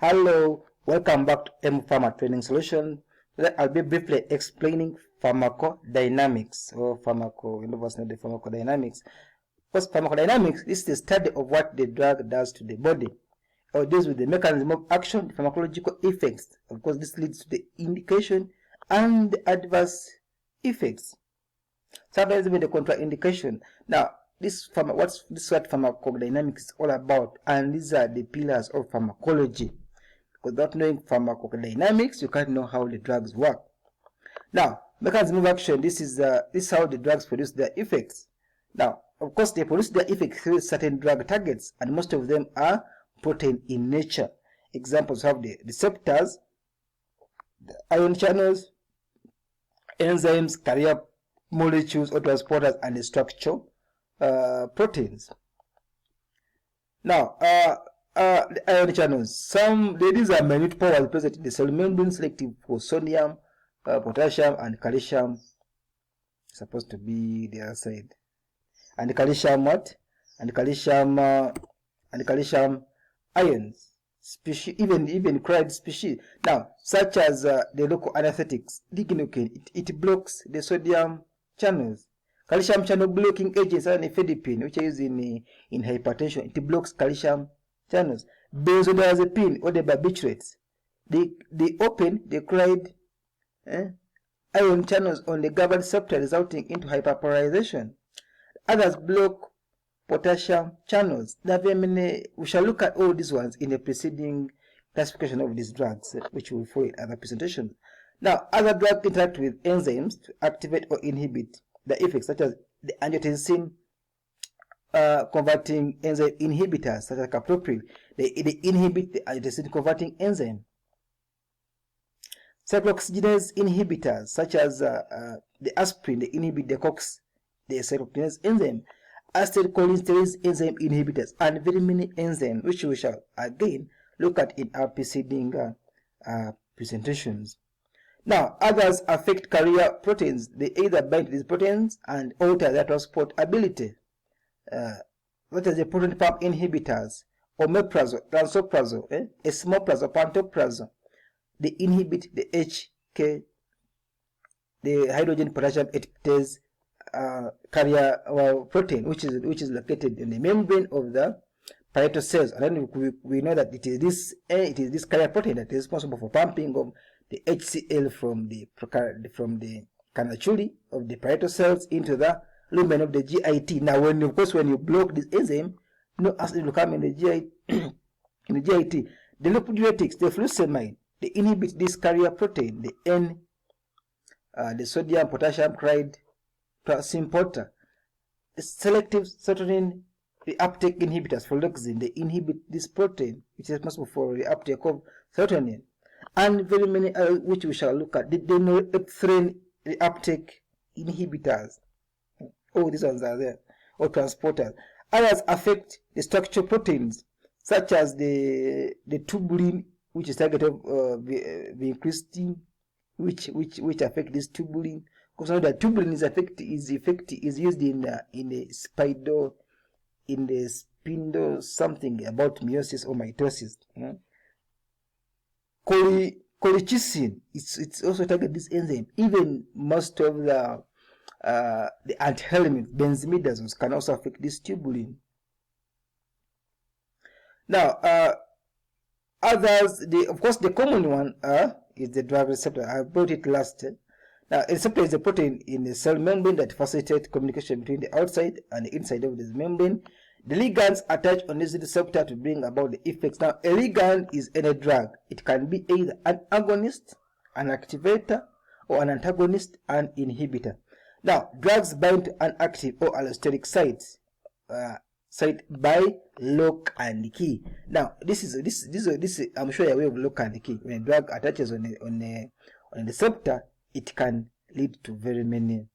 Hello, welcome back to Pharma Training Solution. Today I'll be briefly explaining pharmacodynamics or pharmacodynamics. Because pharmacodynamics is the study of what the drug does to the body, or deals with the mechanism of action, the pharmacological effects. Of course, this leads to the indication and the adverse effects. Sometimes even the contraindication. Now, this is what pharmacodynamics is all about, and these are the pillars of pharmacology. Without knowing pharmacodynamics, you can't know how the drugs work. Now, mechanism of action, this is how the drugs produce their effects. Now, of course, they produce their effects through certain drug targets, and most of them are protein in nature. Examples have the receptors, the ion channels, enzymes, carrier molecules or transporters, and the structure proteins. Now, the ion channels. These are minute powers present in the cell membrane selective for sodium, potassium, and calcium. Supposed to be the other side. And the calcium what? And the calcium ions. Species, even cried species. Now, such as the local anesthetics, lignocaine, it blocks the sodium channels. Calcium channel blocking agents are nifedipine, which is in hypertension. It blocks calcium channels. Benzodiazepine or the barbiturates, they open the chloride ion channels on the GABA receptor, resulting into hyperpolarization. Others block potassium channels. We shall look at all these ones in the preceding classification of these drugs, which will follow in other presentations. Now, other drugs interact with enzymes to activate or inhibit the effects, such as the angiotensin converting enzyme inhibitors, such as captopril. They inhibit the angiotensin converting enzyme. Cyclooxygenase inhibitors, such as the aspirin, they inhibit the COX, the cyclooxygenase enzyme. Acetylcholinesterase enzyme inhibitors, and very many enzymes, which we shall again look at in our preceding presentations. Now, others affect carrier proteins. They either bind to these proteins and alter their transport ability. Such as the proton pump inhibitors, omeprazole, lansoprazole, esomeprazole, pantoprazole. They inhibit the HK, the hydrogen potassium ATPase carrier protein, which is located in the membrane of the parietal cells. And then we know that it is this carrier protein that is responsible for pumping of the HCl from the canalculi of the parietal cells into the lumen of the GIT. Now, when you block this enzyme, no acid will come in the GIT. In the GIT, the lipodiuretics, the furosemide, they inhibit this carrier protein, the N, the sodium potassium chloride transporter. The selective serotonin reuptake inhibitors for leucine, they inhibit this protein, which is responsible for the uptake of serotonin, and very many which we shall look at. The norepinephrine reuptake inhibitors. Oh, these ones are there, or transporters. Others affect the structure proteins, such as the tubulin, which is target of vincristine, which affect this tubulin. Because now the tubulin is used in the spindle something about meiosis or mitosis. Colchicine, it's also target this enzyme. Even most of the antihistamines, benzimidazoles, can also affect this tubulin. Now, others, of course, the common one is the drug receptor. I brought it last. Now, a receptor is a protein in the cell membrane that facilitates communication between the outside and the inside of this membrane. The ligands attach on this receptor to bring about the effects. Now, a ligand is any drug. It can be either an agonist, an activator, or an antagonist and inhibitor. Now, drugs bind to an active or allosteric site by lock and key. Now, this is I'm sure you're aware of lock and key. When a drug attaches on a receptor, it can lead to very many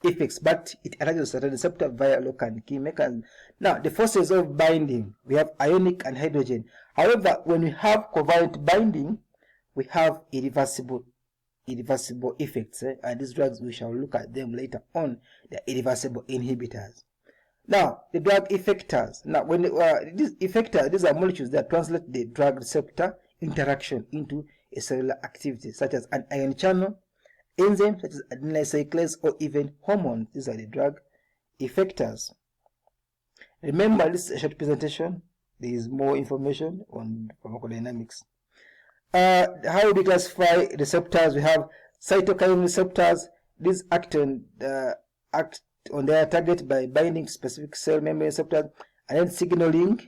effects, but it attaches to the receptor via lock and key mechanism. Now, the forces of binding, we have ionic and hydrogen. However, when we have covalent binding, we have irreversible effects, and these drugs, we shall look at them later on. They are irreversible inhibitors. Now, the drug effectors. Now, when these effectors, these are molecules that translate the drug receptor interaction into a cellular activity, such as an ion channel, enzymes such as adenylyl cyclase, or even hormones. These are the drug effectors. Remember, this is a short presentation. There is more information on pharmacodynamics. How do we classify receptors? We have cytokine receptors. These act on their target by binding specific cell membrane receptors and then signaling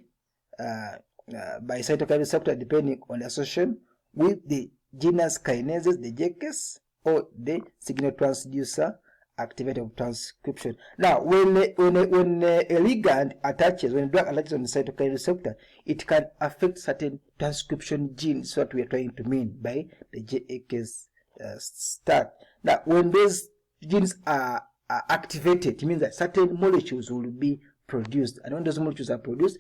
by cytokine receptor depending on the association with the genus kinases, the JKs, or the signal transducer activator of transcription. Now, when a ligand attaches, when a drug attaches on the cytokine receptor, it can affect certain transcription genes. What we are trying to mean by the JAKs start. Now, when those genes are activated, it means that certain molecules will be produced, and when those molecules are produced,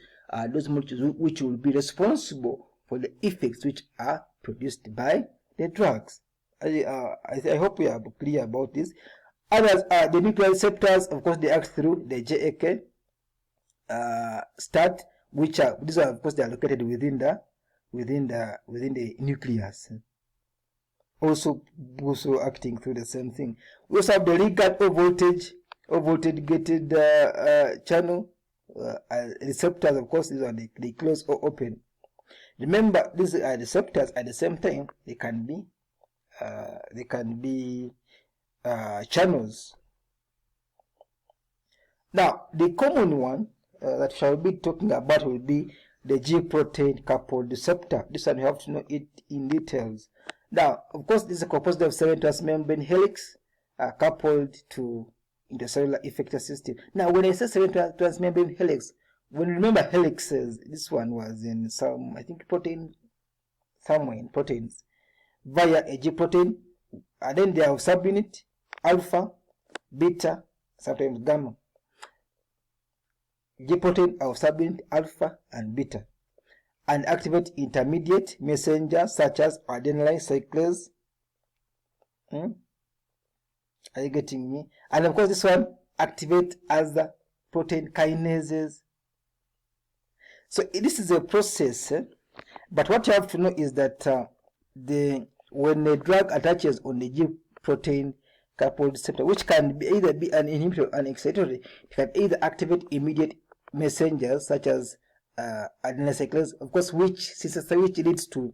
those molecules which will be responsible for the effects which are produced by the drugs. I hope we are clear about this. Others are the nuclear receptors. Of course, they act through the JAK start, which are these are of course they are located within the nucleus. Also acting through the same thing. We also have the ligand or voltage gated channel receptors. Of course, these are they close or open. Remember, these are receptors. At the same time, they can be channels. Now, the common one that shall be talking about will be the G protein coupled receptor. This one you have to know it in details. Now, of course, this is composed of 7 transmembrane helix coupled to intracellular effector system. Now, when I say 7 transmembrane helix, when you remember helixes, this one was in some, I think, protein, somewhere in proteins, via a G protein, and then they have subunit, alpha, beta, sometimes gamma. G protein of subunit alpha and beta, and activate intermediate messengers such as adenylyl cyclase. Are you getting me? And of course, this one activate other protein kinases. So this is a process, but what you have to know is that when a drug attaches on the G protein coupled receptor, which can be either be an inhibitor or an excitatory, it can either activate immediate messengers such as adenylyl cyclase, of course, which leads to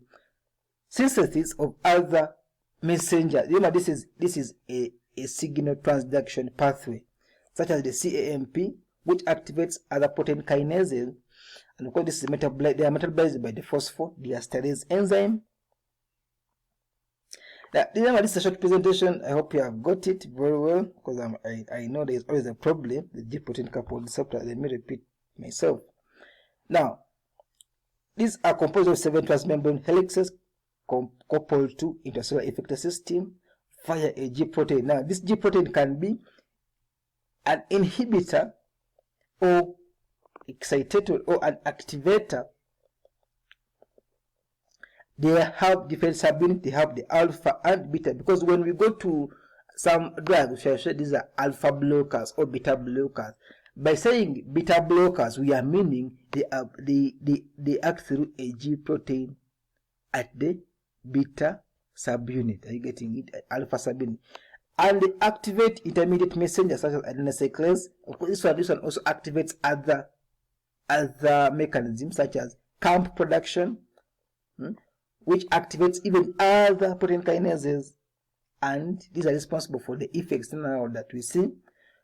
synthesis of other messengers. Remember, this is a signal transduction pathway, such as the CAMP, which activates other protein kinases, and of course, this is metabolized. They are metabolized by the phosphodiesterase enzyme. Now, remember, this is a short presentation. I hope you have got it very well, because I know there is always a problem. The G protein coupled receptor. Let me repeat myself. Now, these are composed of 7 transmembrane helixes coupled to intracellular effector system via a G protein. Now, this G protein can be an inhibitor or excitator or an activator. They have different subunits. They have the alpha and beta, because when we go to some drugs, we shall say these are alpha blockers or beta blockers. By saying beta blockers, we are meaning they act through a G protein at the beta subunit. Are you getting it? Alpha subunit. And they activate intermediate messengers such as adenylyl cyclase. Of course, this one also activates other mechanisms such as CAMP production, which activates even other protein kinases, and these are responsible for the effects now that we see.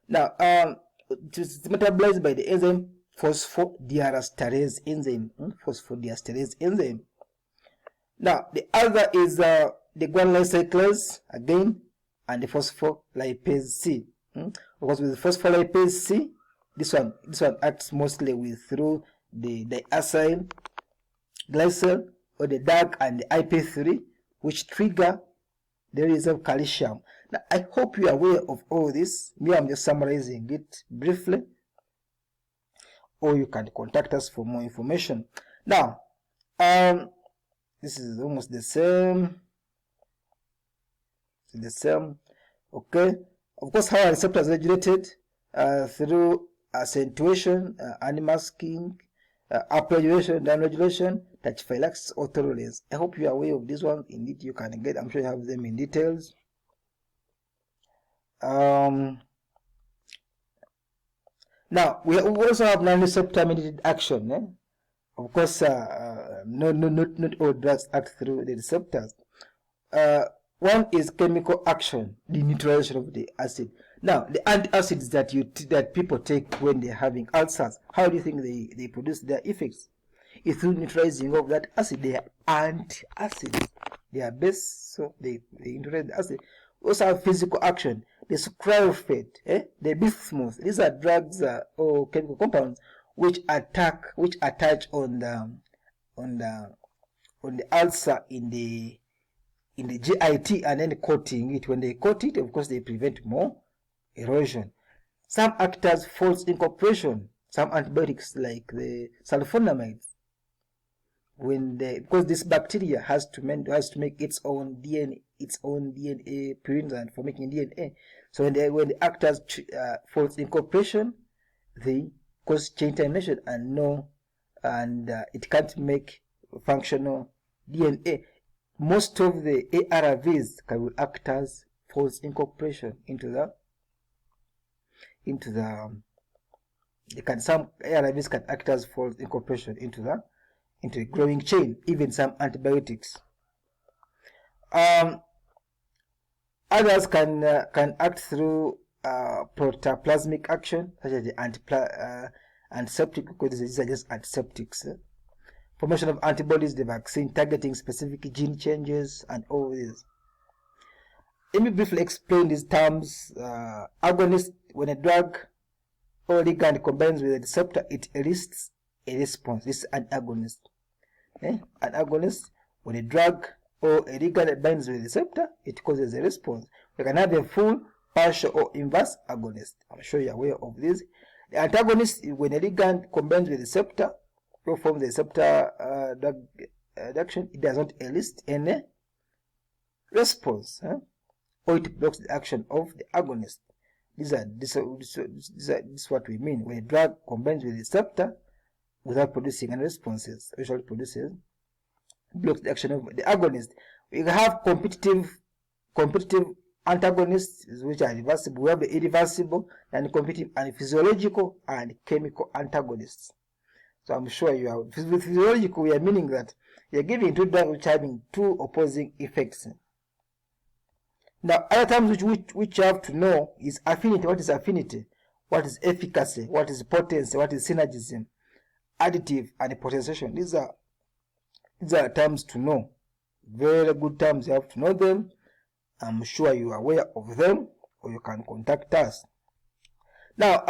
Now, it is metabolized by the enzyme phosphodiesterase enzyme. Phosphodiesterase enzyme. Now, the other is the guanylyl cyclase again, and the phospholipase C. Because with the phospholipase C, this one acts mostly through the diacyl glycol or the DAG and the IP3, which trigger the release of calcium. Now, I hope you are aware of all this. Me, I'm just summarizing it briefly, or you can contact us for more information. Now, this is almost the same. Okay. Of course, how are receptors regulated? Through accentuation, unmasking, upregulation, downregulation, tachyphylaxis, orthorelase. I hope you are aware of these ones. Indeed, you can get. I'm sure you have them in details. Now we also have non-receptor-mediated action. Of course, not all drugs act through the receptors. One is chemical action, the neutralization of the acid. Now, the antacids that people take when they're having ulcers, how do you think they produce their effects? It's through neutralizing of that acid. They are antacids. They are base, so they neutralize the acid. We also have physical action. The sucralfate, the bismuth. These are drugs or chemical compounds which attach on the ulcer in the GIT and then coating it. When they coat it, of course, they prevent more erosion. Some act as false incorporation. Some antibiotics like the sulfonamides, because this bacteria has to make its own DNA purines for making DNA. So when they act as false incorporation, they cause chain termination and it can't make functional DNA. Most of the ARVs will act as false incorporation some ARVs can act as false incorporation into the growing chain, even some antibiotics. Others can act through protoplasmic action, such as the antiseptic, because these are just antiseptics. Formation of antibodies, the vaccine targeting specific gene changes, and all this. Let me briefly explain these terms. Agonist, when a drug or ligand combines with a receptor, it elicits a response. This is an agonist. An agonist, when a drug or a ligand binds with a receptor, it causes a response. We can have a full, partial, or inverse agonist. I'm sure you're aware of this. The antagonist, when a ligand combines with a receptor, or forms the receptor drug action, it does not elicit any response, or it blocks the action of the agonist. This is what we mean when a drug combines with a receptor without producing any responses. Usually blocks the action of the agonist. We have competitive antagonists, which are reversible. We have the irreversible and competitive and physiological and chemical antagonists. So I'm sure you are. With physiological, we are meaning that you are giving two drugs which are having two opposing effects. Now, other terms which you have to know is affinity. What is affinity? What is efficacy? What is potency? What is synergism? Additive and potentiation. These are terms to know. Very good terms. You have to know them. I'm sure you are aware of them, or you can contact us. Now,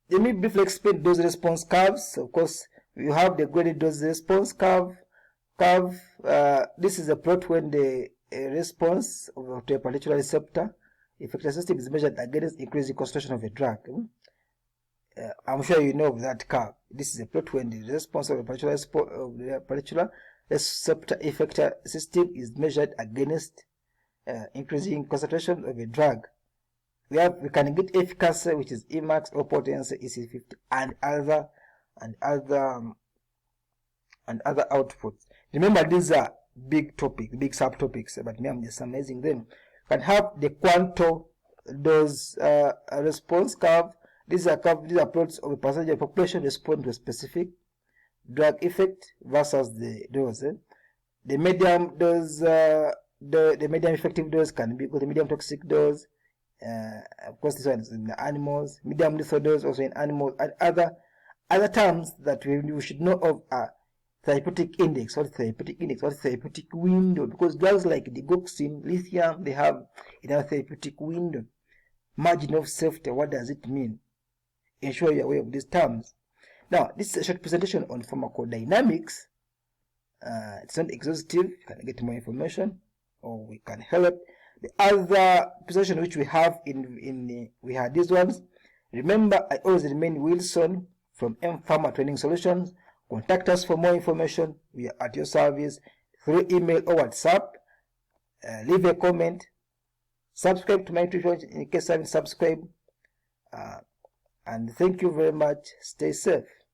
let me briefly explain dose response curves. Of course, you have the graded dose response curve. This is a plot when the response to a particular receptor effector system is measured against increasing concentration of a drug. I'm sure you know of that curve. This is a plot when the response of a particular receptor effector system is measured against increasing concentration of a drug. We can get efficacy, which is Emax, or potency, EC50, and other outputs. Remember, these are big subtopics, but me, I'm just summarizing them. You can have the quantum dose response curve. These are plots of a percentage of population respond to a specific drug effect versus the dose. The medium dose, the medium effective dose can be equal to medium toxic dose. Of course, this one is in the animals. Medium lethal dose also in animals, and other terms that we should know of are therapeutic index. What is therapeutic index? What is therapeutic window? Because drugs like digoxin, lithium, they have a therapeutic window. Margin of safety. What does it mean? Ensure you're aware of these terms. Now, this is a short presentation on pharmacodynamics. It's not exhaustive. You can get more information, or we can help. The other presentation which we have we had these ones. Remember, I always remain Wilson from Pharma Training Solutions. Contact us for more information. We are at your service through email or WhatsApp. Leave a comment. Subscribe to my YouTube channel in case you haven't subscribed. And thank you very much. Stay safe.